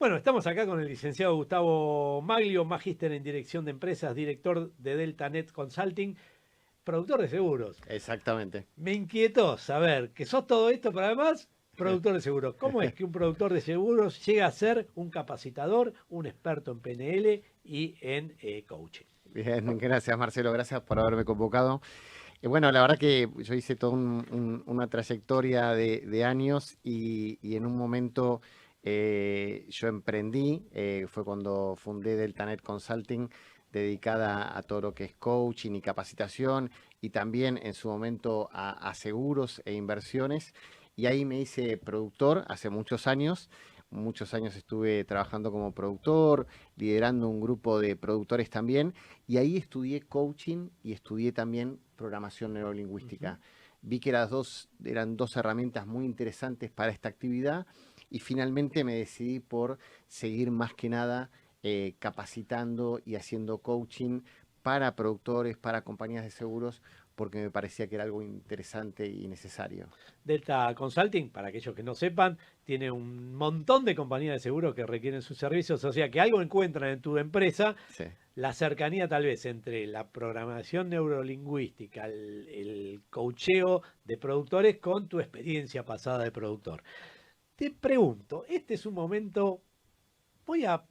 Bueno, estamos acá con el licenciado Gustavo Maglio, magíster en dirección de empresas, director de DeltaNet Consulting, productor de seguros. Exactamente. Me inquietó saber que sos todo esto, pero además productor de seguros. ¿Cómo es que un productor de seguros llega a ser un capacitador, un experto en PNL y en coaching? Bien, gracias Marcelo, gracias por haberme convocado. Bueno, la verdad que yo hice toda una trayectoria de años y en un momento yo emprendí, fue cuando fundé DeltaNet Consulting, dedicada a todo lo que es coaching y capacitación y también en su momento a seguros e inversiones. Y ahí me hice productor hace muchos años. Muchos años estuve trabajando como productor, liderando un grupo de productores también, y ahí estudié coaching y estudié también programación Ujú. neurolingüística. Vi que eran dos herramientas muy interesantes para esta actividad y finalmente me decidí por seguir más que nada capacitando y haciendo coaching para productores, para compañías de seguros, porque me parecía que era algo interesante y necesario. Delta Consulting, para aquellos que no sepan, tiene un montón de compañías de seguros que requieren sus servicios, o sea que algo encuentran en tu empresa. Sí. La cercanía tal vez entre la programación neurolingüística, el coacheo de productores con tu experiencia pasada de productor. Te pregunto, este es un momento, voy a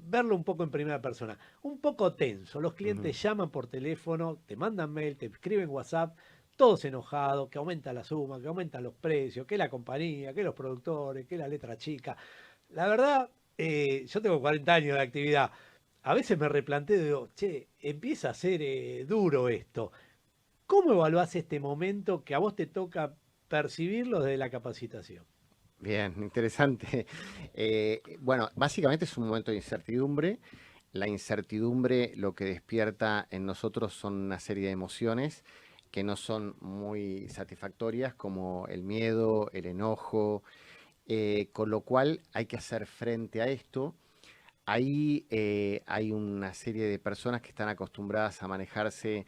verlo un poco en primera persona, un poco tenso. Los Ujú. clientes llaman por teléfono, te mandan mail, te escriben WhatsApp, todos enojados, que aumenta la suma, que aumentan los precios, que la compañía, que los productores, que la letra chica. La verdad, yo tengo 40 años de actividad. A veces me replanteo y digo, che, empieza a ser duro esto. ¿Cómo evaluás este momento que a vos te toca percibirlo desde la capacitación? Bien, interesante. Bueno, básicamente es un momento de incertidumbre. La incertidumbre lo que despierta en nosotros son una serie de emociones que no son muy satisfactorias, como el miedo, el enojo, con lo cual hay que hacer frente a esto. Ahí hay una serie de personas que están acostumbradas a manejarse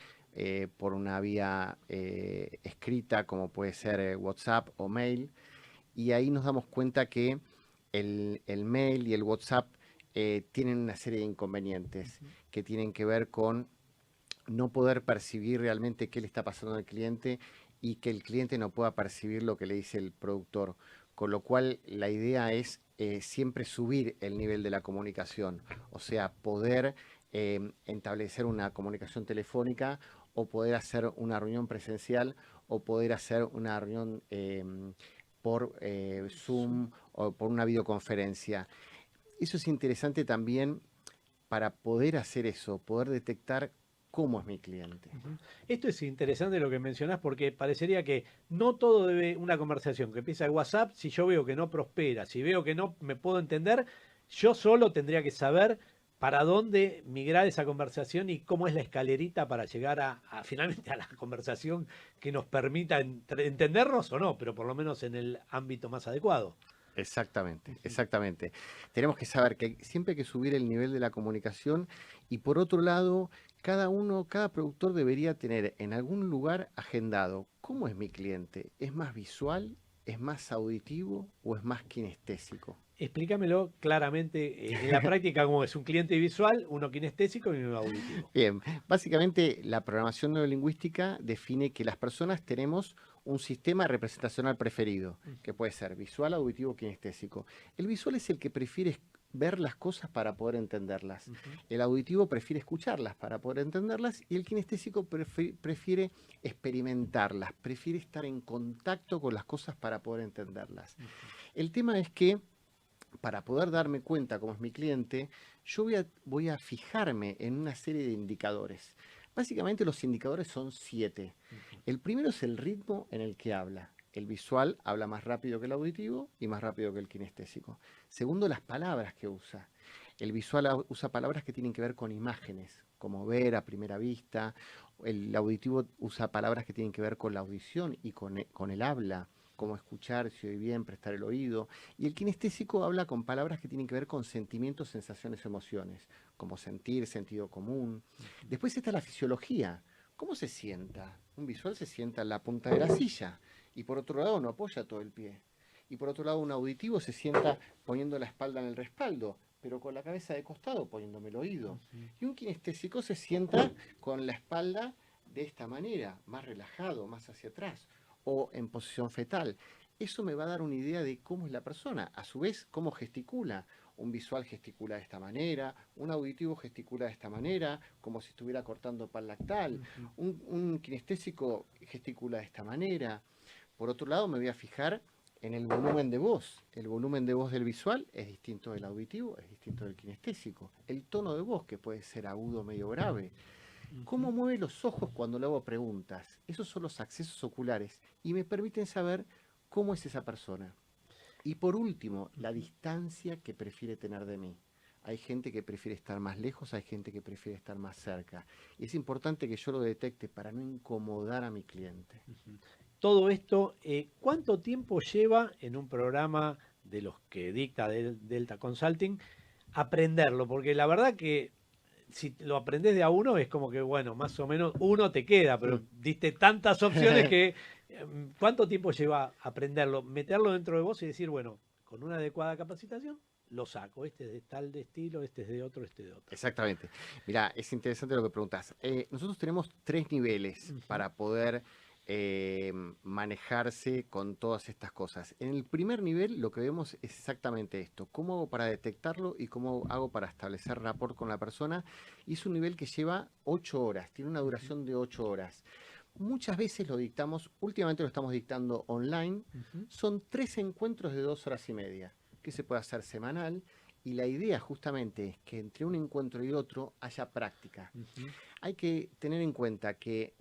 por una vía escrita, como puede ser WhatsApp o mail, y ahí nos damos cuenta que el mail y el WhatsApp tienen una serie de inconvenientes Ujú. que tienen que ver con no poder percibir realmente qué le está pasando al cliente y que el cliente no pueda percibir lo que le dice el productor. Con lo cual la idea es siempre subir el nivel de la comunicación, o sea, poder establecer una comunicación telefónica o poder hacer una reunión presencial o poder hacer una reunión por Zoom. Zoom o por una videoconferencia. Eso es interesante también para poder hacer eso, poder detectar cómo es mi cliente. Ujú. Esto es interesante lo que mencionás porque parecería que no todo debe, una conversación que empieza de WhatsApp, si yo veo que no prospera, si veo que no me puedo entender, yo solo tendría que saber para dónde migrar esa conversación y cómo es la escalerita para llegar finalmente a la conversación que nos permita entendernos o no, pero por lo menos en el ámbito más adecuado. Exactamente, Ujú. exactamente. Tenemos que saber que siempre hay que subir el nivel de la comunicación y por otro lado, cada productor debería tener en algún lugar agendado cómo es mi cliente. ¿Es más visual? ¿Es más auditivo o es más kinestésico? Explícamelo claramente en la práctica cómo es un cliente visual, uno kinestésico y uno auditivo. Bien, básicamente la programación neurolingüística define que las personas tenemos un sistema representacional preferido, que puede ser visual, auditivo o kinestésico. El visual es el que prefiere ver las cosas para poder entenderlas. Ujú. El auditivo prefiere escucharlas para poder entenderlas y el kinestésico prefiere experimentarlas, prefiere estar en contacto con las cosas para poder entenderlas. Ujú. El tema es que para poder darme cuenta cómo es mi cliente, yo voy a fijarme en una serie de indicadores. Básicamente los indicadores son 7. Ujú. El primero es el ritmo en el que habla. El visual habla más rápido que el auditivo y más rápido que el kinestésico. Segundo, las palabras que usa. El visual usa palabras que tienen que ver con imágenes, como ver a primera vista. El auditivo usa palabras que tienen que ver con la audición y con el habla, como escuchar, si oye bien, prestar el oído. Y el kinestésico habla con palabras que tienen que ver con sentimientos, sensaciones, emociones, como sentir, sentido común. Ujú. Después está la fisiología. ¿Cómo se sienta? Un visual se sienta en la punta de la silla y por otro lado no apoya todo el pie. Y por otro lado, un auditivo se sienta poniendo la espalda en el respaldo, pero con la cabeza de costado poniéndome el oído. Y un kinestésico se sienta con la espalda de esta manera, más relajado, más hacia atrás, o en posición fetal. Eso me va a dar una idea de cómo es la persona, a su vez, cómo gesticula. Un visual gesticula de esta manera, un auditivo gesticula de esta manera, como si estuviera cortando pan lactal, un kinestésico gesticula de esta manera. Por otro lado, me voy a fijar en el volumen de voz. El volumen de voz del visual es distinto del auditivo, es distinto del kinestésico. El tono de voz, que puede ser agudo, medio grave. ¿Cómo mueve los ojos cuando le hago preguntas? Esos son los accesos oculares y me permiten saber cómo es esa persona. Y por último, la distancia que prefiere tener de mí. Hay gente que prefiere estar más lejos, hay gente que prefiere estar más cerca. Y es importante que yo lo detecte para no incomodar a mi cliente. Todo esto, ¿cuánto tiempo lleva en un programa de los que dicta Delta Consulting aprenderlo? Porque la verdad que si lo aprendes de a uno es como que, bueno, más o menos uno te queda, pero diste tantas opciones que ¿cuánto tiempo lleva aprenderlo? Meterlo dentro de vos y decir, bueno, con una adecuada capacitación lo saco. Este es de tal de estilo, este es de otro, este de otro. Exactamente. Mira, es interesante lo que preguntas. Nosotros tenemos 3 niveles para poder manejarse con todas estas cosas. En el primer nivel lo que vemos es exactamente esto. ¿Cómo hago para detectarlo y cómo hago para establecer rapport con la persona? Y es un nivel que lleva 8 horas, tiene una duración de 8 horas. Muchas veces lo dictamos, últimamente lo estamos dictando online. Son 3 encuentros de 2 horas y media, que se puede hacer semanal. Y la idea justamente es que entre un encuentro y otro haya práctica. Hay que tener en cuenta que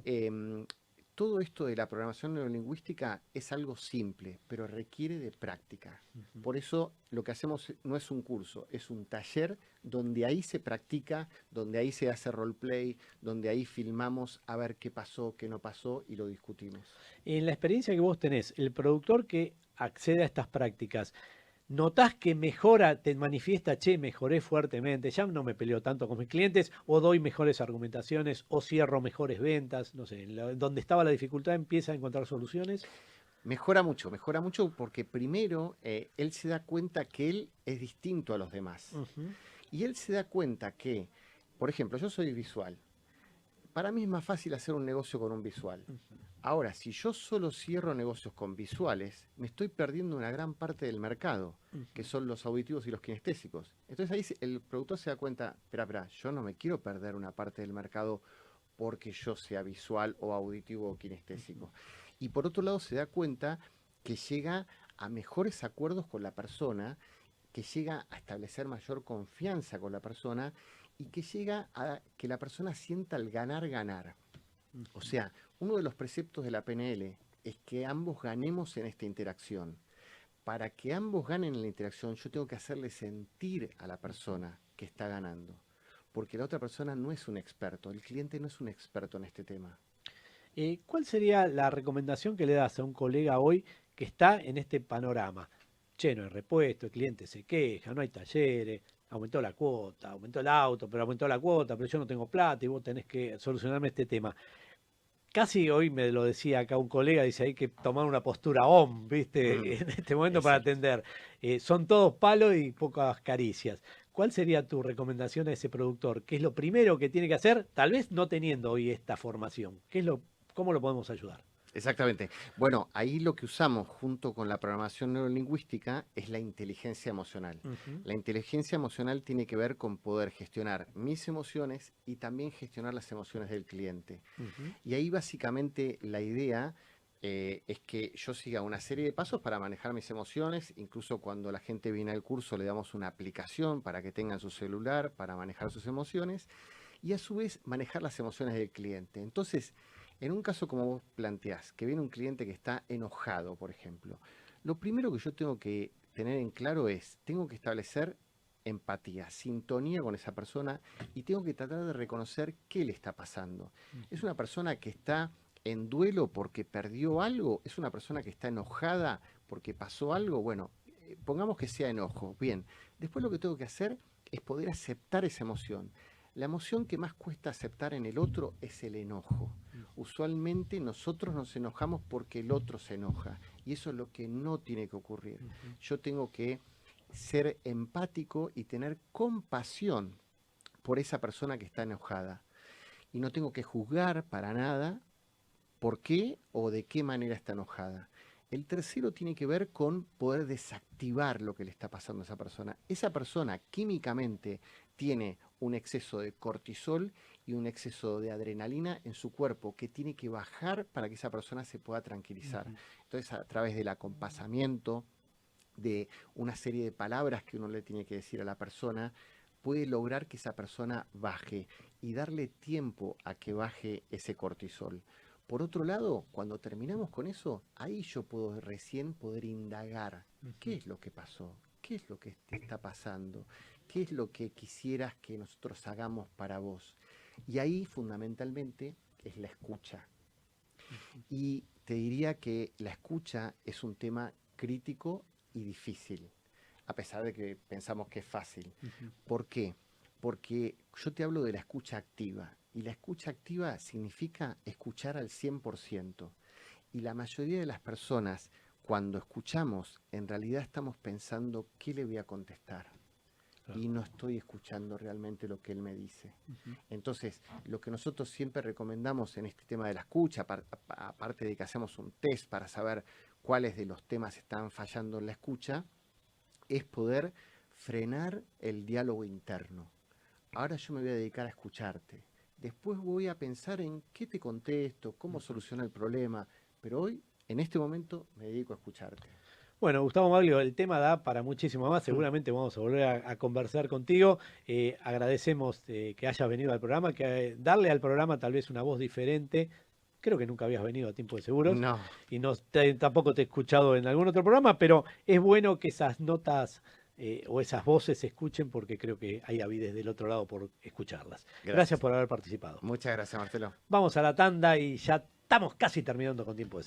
todo esto de la programación neurolingüística es algo simple, pero requiere de práctica. Por eso lo que hacemos no es un curso, es un taller donde ahí se practica, donde ahí se hace roleplay, donde ahí filmamos a ver qué pasó, qué no pasó y lo discutimos. En la experiencia que vos tenés, el productor que accede a estas prácticas, ¿notás que mejora, te manifiesta, che, mejoré fuertemente, ya no me peleo tanto con mis clientes, o doy mejores argumentaciones, o cierro mejores ventas? No sé, donde estaba la dificultad empieza a encontrar soluciones. Mejora mucho porque primero él se da cuenta que él es distinto a los demás. Y él se da cuenta que, por ejemplo, yo soy visual. Para mí es más fácil hacer un negocio con un visual. Ahora, si yo solo cierro negocios con visuales, me estoy perdiendo una gran parte del mercado, que son los auditivos y los kinestésicos. Entonces ahí el productor se da cuenta, espera, yo no me quiero perder una parte del mercado porque yo sea visual o auditivo o kinestésico. Y por otro lado se da cuenta que llega a mejores acuerdos con la persona, que llega a establecer mayor confianza con la persona y que llega a que la persona sienta el ganar-ganar. O sea, uno de los preceptos de la PNL es que ambos ganemos en esta interacción. Para que ambos ganen en la interacción, yo tengo que hacerle sentir a la persona que está ganando. Porque la otra persona no es un experto, el cliente no es un experto en este tema. ¿Cuál sería la recomendación que le das a un colega hoy que está en este panorama? Che, no hay repuesto, el cliente se queja, no hay talleres, aumentó la cuota, aumentó el auto, pero aumentó la cuota, pero yo no tengo plata y vos tenés que solucionarme este tema. Casi hoy me lo decía acá un colega, dice hay que tomar una postura OM, ¿viste? En este momento para atender. Son todos palos y pocas caricias. ¿Cuál sería tu recomendación a ese productor? ¿Qué es lo primero que tiene que hacer? Tal vez no teniendo hoy esta formación. ¿Cómo lo podemos ayudar? Exactamente. Bueno, ahí lo que usamos junto con la programación neurolingüística es la inteligencia emocional. La inteligencia emocional tiene que ver con poder gestionar mis emociones y también gestionar las emociones del cliente. Y ahí básicamente la idea es que yo siga una serie de pasos para manejar mis emociones. Incluso cuando la gente viene al curso le damos una aplicación para que tengan su celular para manejar sus emociones y a su vez manejar las emociones del cliente. Entonces, en un caso como vos planteás, que viene un cliente que está enojado, por ejemplo, lo primero que yo tengo que tener en claro es, tengo que establecer empatía, sintonía con esa persona y tengo que tratar de reconocer qué le está pasando. ¿Es una persona que está en duelo porque perdió algo? ¿Es una persona que está enojada porque pasó algo? Bueno, pongamos que sea enojo. Bien, después lo que tengo que hacer es poder aceptar esa emoción. La emoción que más cuesta aceptar en el otro es el enojo. Usualmente nosotros nos enojamos porque el otro se enoja, y eso es lo que no tiene que ocurrir. Yo tengo que ser empático y tener compasión por esa persona que está enojada. Y no tengo que juzgar para nada por qué o de qué manera está enojada. El tercero tiene que ver con poder desactivar lo que le está pasando a esa persona. Esa persona químicamente tiene un exceso de cortisol y un exceso de adrenalina en su cuerpo que tiene que bajar para que esa persona se pueda tranquilizar. Entonces, a través del acompasamiento, de una serie de palabras que uno le tiene que decir a la persona, puede lograr que esa persona baje y darle tiempo a que baje ese cortisol. Por otro lado, cuando terminamos con eso, ahí yo puedo recién poder indagar qué es lo que pasó, qué es lo que te está pasando, qué es lo que quisieras que nosotros hagamos para vos. Y ahí fundamentalmente es la escucha. Y te diría que la escucha es un tema crítico y difícil, a pesar de que pensamos que es fácil. ¿Por qué? Porque yo te hablo de la escucha activa, y la escucha activa significa escuchar al 100%. Y la mayoría de las personas, cuando escuchamos, en realidad estamos pensando qué le voy a contestar. Y no estoy escuchando realmente lo que él me dice. Entonces, lo que nosotros siempre recomendamos en este tema de la escucha, aparte de que hacemos un test para saber cuáles de los temas están fallando en la escucha, es poder frenar el diálogo interno. Ahora yo me voy a dedicar a escucharte. Después voy a pensar en qué te contesto, cómo solucionar el problema, pero hoy, en este momento, me dedico a escucharte. Bueno, Gustavo Maglio, el tema da para muchísimo más. Seguramente vamos a volver a conversar contigo. Agradecemos que hayas venido al programa, que darle al programa tal vez una voz diferente. Creo que nunca habías venido a Tiempo de Seguros. No. Y tampoco te he escuchado en algún otro programa, pero es bueno que esas notas o esas voces se escuchen, porque creo que hay avidez del otro lado por escucharlas. Gracias por haber participado. Muchas gracias, Marcelo. Vamos a la tanda y ya estamos casi terminando con Tiempo de Seguros.